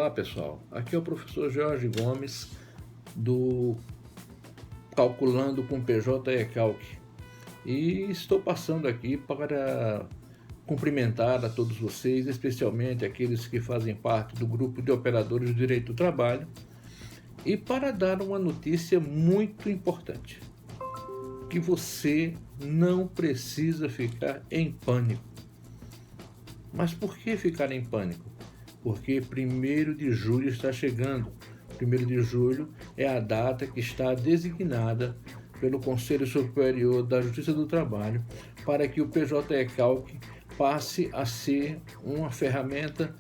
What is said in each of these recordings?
Olá pessoal, aqui é o professor Jorge Gomes do Calculando com PJ eCalc e estou passando aqui para cumprimentar a todos vocês, especialmente aqueles que fazem parte do grupo de operadores do direito do trabalho, e para dar uma notícia muito importante, que você não precisa ficar em pânico. Mas por que ficar em pânico? Porque 1º de julho está chegando. 1º de julho é a data que está designada pelo Conselho Superior da Justiça do Trabalho para que o PJ eCalc passe a ser uma ferramenta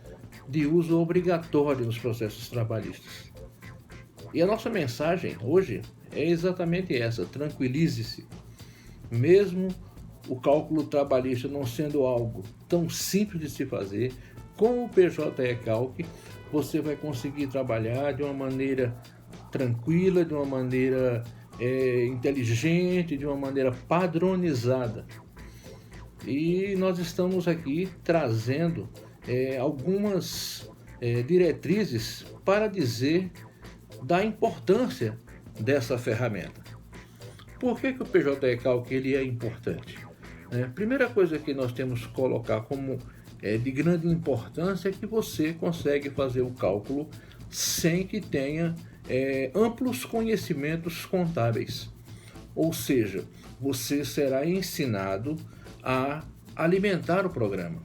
de uso obrigatório nos processos trabalhistas. E a nossa mensagem hoje é exatamente essa: tranquilize-se. Mesmo o cálculo trabalhista não sendo algo tão simples de se fazer, com o PJ eCalc você vai conseguir trabalhar de uma maneira tranquila, de uma maneira inteligente, de uma maneira padronizada. E nós estamos aqui trazendo algumas diretrizes para dizer da importância dessa ferramenta. Por que o PJ eCalc ele é importante? Primeira coisa que nós temos que colocar como de grande importância é que você consegue fazer o cálculo sem que tenha amplos conhecimentos contábeis. Ou seja, você será ensinado a alimentar o programa.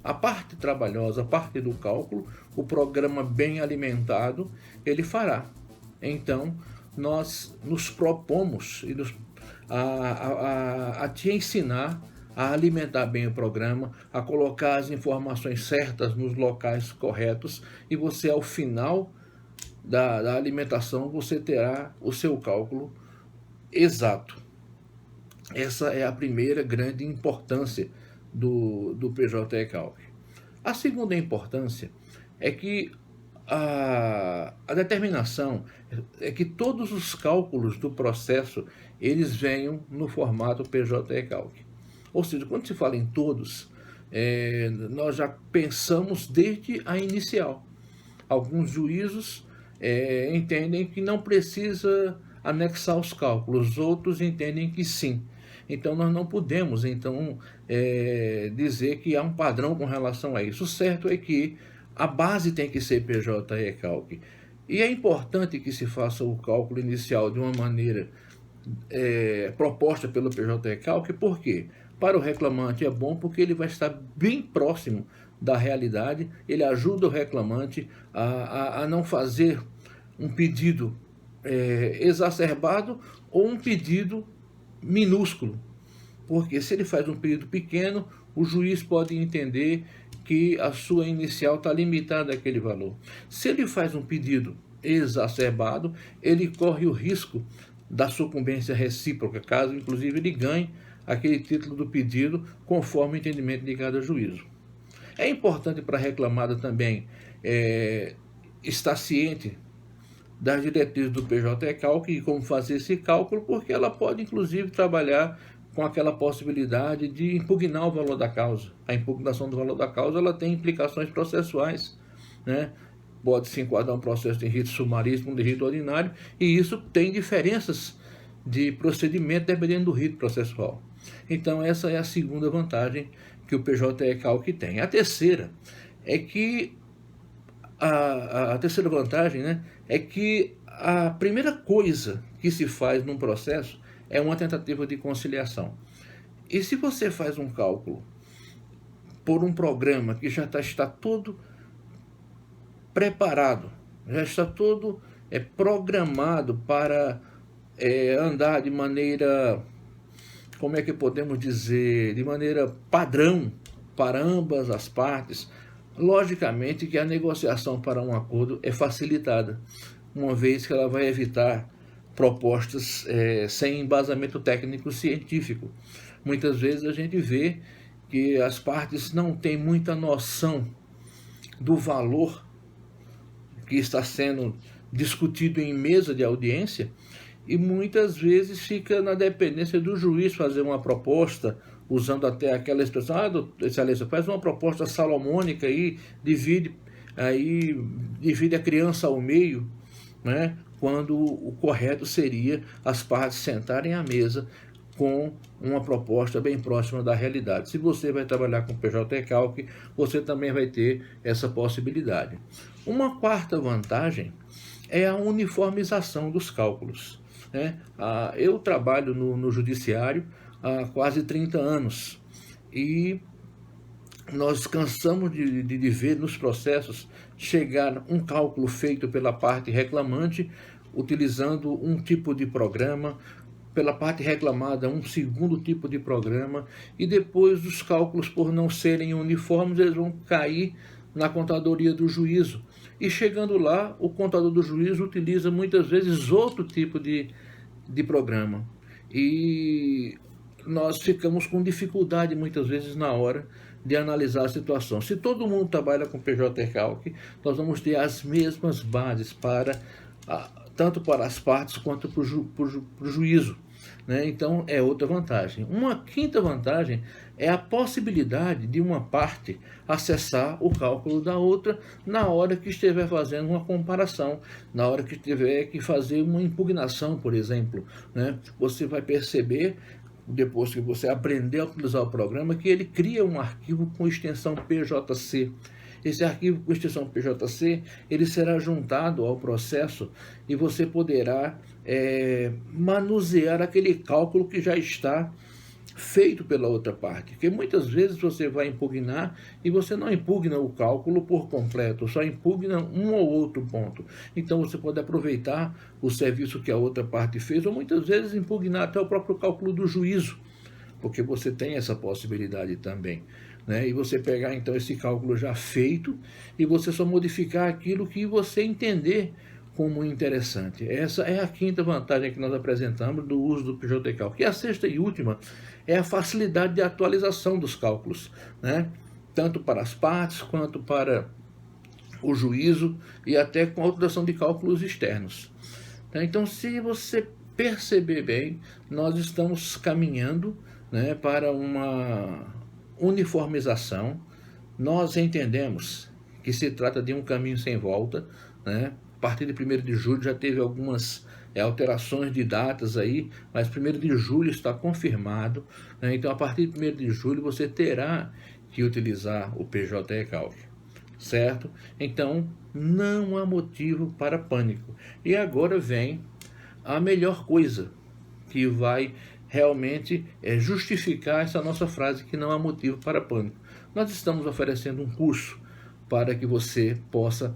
A parte trabalhosa, a parte do cálculo, o programa bem alimentado, ele fará. Então, nós nos propomos a te ensinar a alimentar bem o programa, a colocar as informações certas nos locais corretos, e você, ao final da alimentação, você terá o seu cálculo exato. Essa é a primeira grande importância do PJ eCalc. A segunda importância é que a determinação é que todos os cálculos do processo eles venham no formato PJ eCalc. Ou seja, quando se fala em todos, nós já pensamos desde a inicial. Alguns juízos entendem que não precisa anexar os cálculos, outros entendem que sim. Então nós não podemos dizer que há um padrão com relação a isso. O certo é que a base tem que ser PJ eCalc. E é importante que se faça o cálculo inicial de uma maneira proposta pelo PJ eCalc. Por quê? Para o reclamante é bom porque ele vai estar bem próximo da realidade, ele ajuda o reclamante a não fazer um pedido exacerbado ou um pedido minúsculo. Porque se ele faz um pedido pequeno, o juiz pode entender que a sua inicial está limitada àquele valor. Se ele faz um pedido exacerbado, ele corre o risco da sucumbência recíproca, caso inclusive ele ganhe aquele título do pedido conforme o entendimento de cada juízo. É importante para a reclamada também estar ciente das diretrizes do PJ eCalc e como fazer esse cálculo, porque ela pode inclusive trabalhar com aquela possibilidade de impugnar o valor da causa. A impugnação do valor da causa ela tem implicações processuais, Pode se enquadrar um processo de rito sumaríssimo, de rito ordinário, e isso tem diferenças de procedimento dependendo do rito processual. Então essa é a segunda vantagem que o PJ eCalc tem. A terceira é que a terceira vantagem é que a primeira coisa que se faz num processo é uma tentativa de conciliação. E se você faz um cálculo por um programa que já está todo preparado, já está todo programado para andar de maneira, como é que podemos dizer, de maneira padrão para ambas as partes, logicamente que a negociação para um acordo é facilitada, uma vez que ela vai evitar propostas sem embasamento técnico científico. Muitas vezes a gente vê que as partes não têm muita noção do valor que está sendo discutido em mesa de audiência, e muitas vezes fica na dependência do juiz fazer uma proposta, usando até aquela expressão: excelência, faz uma proposta salomônica aí, divide aí divide a criança ao meio, né? Quando o correto seria as partes sentarem à mesa com uma proposta bem próxima da realidade. Se você vai trabalhar com PJ Calc, você também vai ter essa possibilidade. Uma quarta vantagem é a uniformização dos cálculos, né? Eu trabalho no judiciário há quase 30 anos e nós cansamos de ver nos processos chegar um cálculo feito pela parte reclamante utilizando um tipo de programa, pela parte reclamada um segundo tipo de programa, e depois os cálculos, por não serem uniformes, eles vão cair na contadoria do juízo. E chegando lá, o contador do juízo utiliza muitas vezes outro tipo de programa. E nós ficamos com dificuldade muitas vezes na hora de analisar a situação. Se todo mundo trabalha com PJ Calc, nós vamos ter as mesmas bases para tanto para as partes quanto para o juízo, né? Então é outra vantagem. Uma quinta vantagem é a possibilidade de uma parte acessar o cálculo da outra na hora que estiver fazendo uma comparação, na hora que tiver que fazer uma impugnação, por exemplo, né? Você vai perceber, depois que você aprender a utilizar o programa, que ele cria um arquivo com extensão PJC. Esse arquivo com extensão PJC, ele será juntado ao processo e você poderá manusear aquele cálculo que já está feito pela outra parte. Porque muitas vezes você vai impugnar e você não impugna o cálculo por completo, só impugna um ou outro ponto. Então você pode aproveitar o serviço que a outra parte fez, ou muitas vezes impugnar até o próprio cálculo do juízo, porque você tem essa possibilidade também, né? E você pegar então esse cálculo já feito e você só modificar aquilo que você entender como interessante. Essa é a quinta vantagem que nós apresentamos do uso do PJ Calc. E a sexta e última é a facilidade de atualização dos cálculos, né? Tanto para as partes quanto para o juízo e até com a utilização de cálculos externos. Então, se você perceber bem, nós estamos caminhando, né, para uma uniformização. Nós entendemos que se trata de um caminho sem volta, né? A partir de 1º de julho já teve algumas alterações de datas aí, mas 1º de julho está confirmado, né? Então a partir de 1º de julho você terá que utilizar o PJ Calc, certo? Então não há motivo para pânico. E agora vem a melhor coisa que vai realmente justificar essa nossa frase que não há motivo para pânico. Nós estamos oferecendo um curso para que você possa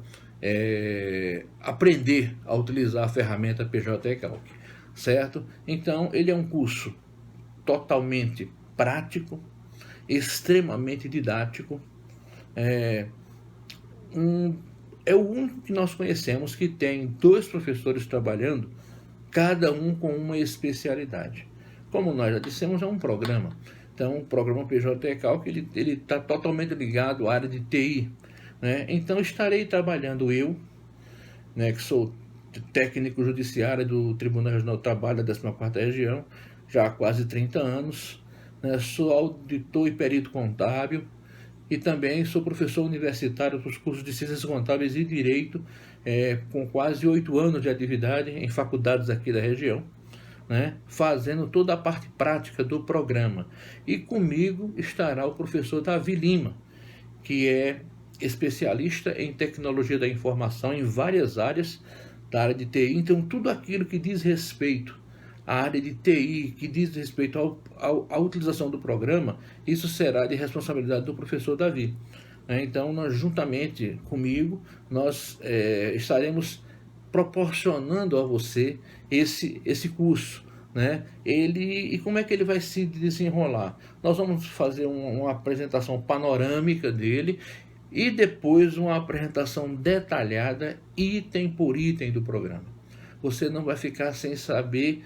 aprender a utilizar a ferramenta PJ Calc, certo? Então ele é um curso totalmente prático, extremamente didático, é o único que nós conhecemos que tem 2 professores trabalhando, cada um com uma especialidade. Como nós já dissemos, é um programa. Então, o programa PJ Calc ele está totalmente ligado à área de TI, né? Então, estarei trabalhando eu, né, que sou técnico judiciário do Tribunal Regional do Trabalho da 14ª Região, já há quase 30 anos, né? Sou auditor e perito contábil e também sou professor universitário dos cursos de Ciências Contábeis e Direito, com quase 8 anos de atividade em faculdades aqui da região, né, fazendo toda a parte prática do programa. E comigo estará o professor Davi Lima, que é especialista em tecnologia da informação em várias áreas da área de TI. Então, tudo aquilo que diz respeito à área de TI, que diz respeito à utilização do programa, isso será de responsabilidade do professor Davi. Então, nós, juntamente comigo, nós estaremos proporcionando a você esse curso, né? E como é que ele vai se desenrolar? Nós vamos fazer uma apresentação panorâmica dele e depois uma apresentação detalhada, item por item do programa. Você não vai ficar sem saber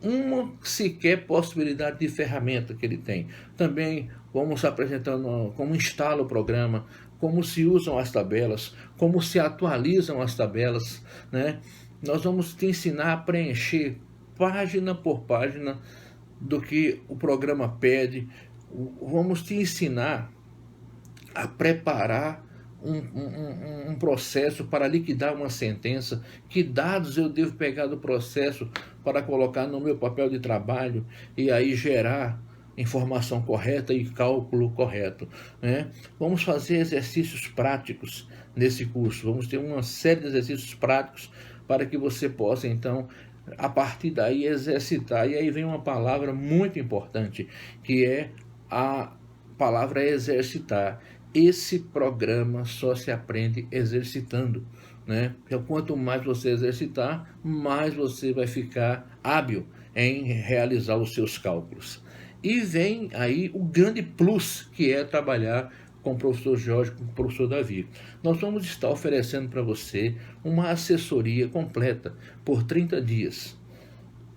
uma sequer possibilidade de ferramenta que ele tem. Também vamos apresentando como instala o programa, como se usam as tabelas, como se atualizam as tabelas, né? Nós vamos te ensinar a preencher página por página do que o programa pede. Vamos te ensinar a preparar um processo para liquidar uma sentença, que dados eu devo pegar do processo para colocar no meu papel de trabalho e aí gerar informação correta e cálculo correto, né? Vamos fazer exercícios práticos nesse curso, vamos ter uma série de exercícios práticos para que você possa, então, a partir daí exercitar. E aí vem uma palavra muito importante, que é a palavra exercitar. Esse programa só se aprende exercitando, né? Então, quanto mais você exercitar, mais você vai ficar hábil em realizar os seus cálculos. E vem aí o grande plus, que é trabalhar com o professor Jorge, com o professor Davi. Nós vamos estar oferecendo para você uma assessoria completa por 30 dias.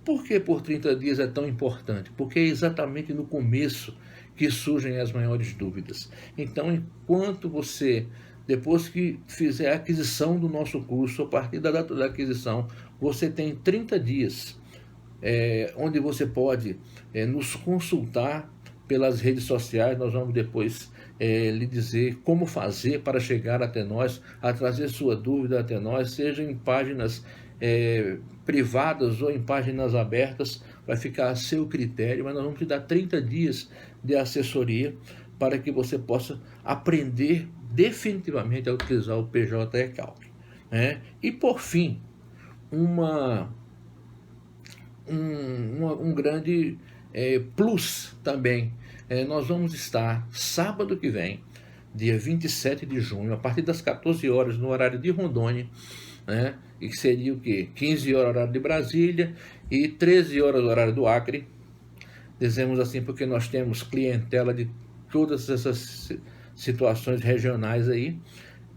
Por que por 30 dias é tão importante? Porque é exatamente no começo que surgem as maiores dúvidas. Então, enquanto você, depois que fizer a aquisição do nosso curso, a partir da data da aquisição, você tem 30 dias, onde você pode nos consultar pelas redes sociais. Nós vamos depois lhe dizer como fazer para chegar até nós, a trazer sua dúvida até nós, seja em páginas privadas ou em páginas abertas, vai ficar a seu critério, mas nós vamos te dar 30 dias de assessoria para que você possa aprender definitivamente a utilizar o PJ eCalc, né? E por fim, um grande plus também, nós vamos estar sábado que vem, dia 27 de junho, a partir das 14 horas, no horário de Rondônia, né? E que seria o quê? 15 horas horário de Brasília e 13 horas horário do Acre. Dizemos assim porque nós temos clientela de todas essas situações regionais aí.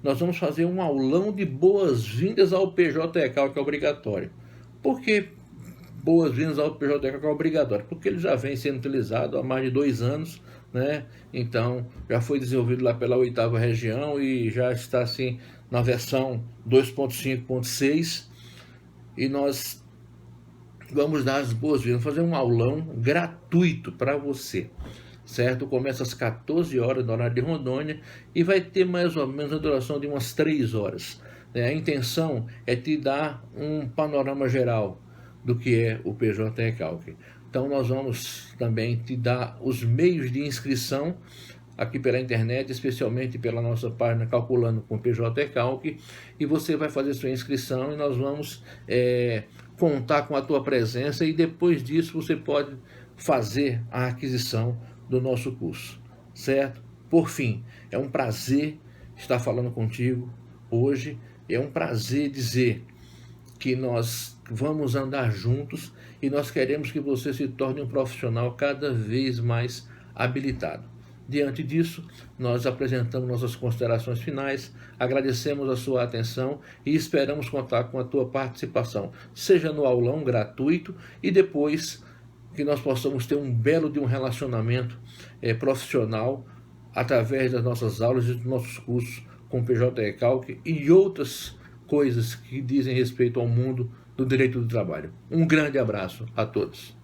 Nós vamos fazer um aulão de boas-vindas ao PJ eCalc, que é obrigatório. Por que boas-vindas ao PJ eCalc, que é obrigatório? Porque ele já vem sendo utilizado há mais de 2 anos, né? Então, já foi desenvolvido lá pela 8ª região e já está assim na versão 2.5.6, e nós vamos dar as boas-vindas, fazer um aulão gratuito para você, certo? Começa às 14 horas no horário de Rondônia e vai ter mais ou menos a duração de umas 3 horas. A intenção é te dar um panorama geral do que é o PJ eCalc. Então nós vamos também te dar os meios de inscrição aqui pela internet, especialmente pela nossa página Calculando com PJ eCalc, e você vai fazer sua inscrição e nós vamos contar com a tua presença, e depois disso você pode fazer a aquisição do nosso curso, certo? Por fim, é um prazer estar falando contigo hoje, é um prazer dizer que nós vamos andar juntos e nós queremos que você se torne um profissional cada vez mais habilitado. Diante disso, nós apresentamos nossas considerações finais, agradecemos a sua atenção e esperamos contar com a tua participação, seja no aulão gratuito e depois que nós possamos ter um belo de um relacionamento profissional através das nossas aulas e dos nossos cursos com PJ eCalc e outras coisas que dizem respeito ao mundo do direito do trabalho. Um grande abraço a todos.